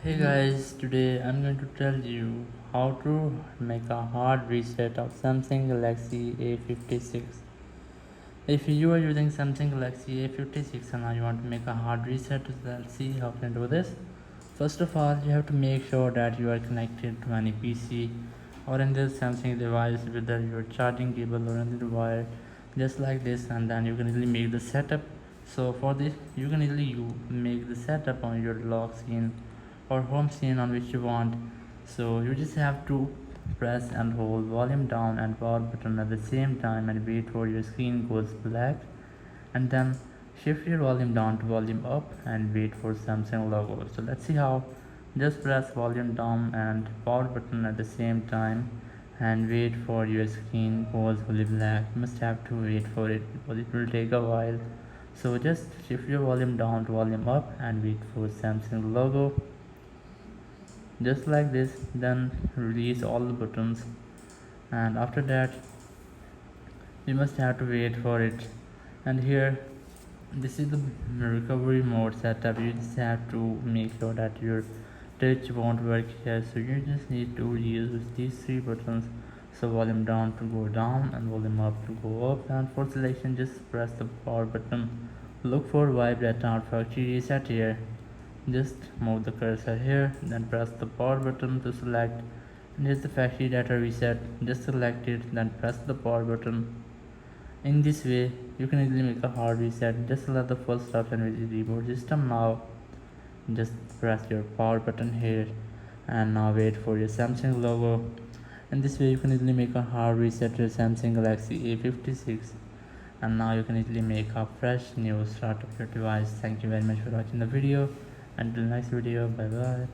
Hey guys, today I'm going to tell you how to make a hard reset of Samsung Galaxy A56. If you are using Samsung Galaxy A56 and now you want to make a hard reset, let's see how can do this. First of all, you have to make sure that you are connected to any PC or in this Samsung device, whether your charging cable or any wire, just like this, and then you can easily make the setup. So for this, you can easily make the setup on your lock screen or home screen on which you want. So you just have to press and hold volume down and power button at the same time and wait for your screen goes black, and then shift your volume down to volume up and wait for Samsung logo. So let's see how. Just press volume down and power button at the same time and wait for your screen goes fully black. You must have to wait for it because it will take a while. So just shift your volume down to volume up and wait for Samsung logo, just like this. Then release all the buttons, and after that you must have to wait for it. And here, this is the recovery mode setup. You just have to make sure that your touch won't work here, so you just need to use these three buttons. So volume down to go down and volume up to go up, and for selection just press the power button. Look for wipe data factory reset here. Just move the cursor here, then press the power button to select, and here's the factory data reset. Just select it, then press the power button. In this way you can easily make a hard reset. Just select the first option, which is reboot system. Now just press your power button here and now wait for your Samsung logo. In this way you can easily make a hard reset to your Samsung Galaxy A56, and now you can easily make a fresh new start of your device. Thank you very much for watching the video. Until next video, bye bye.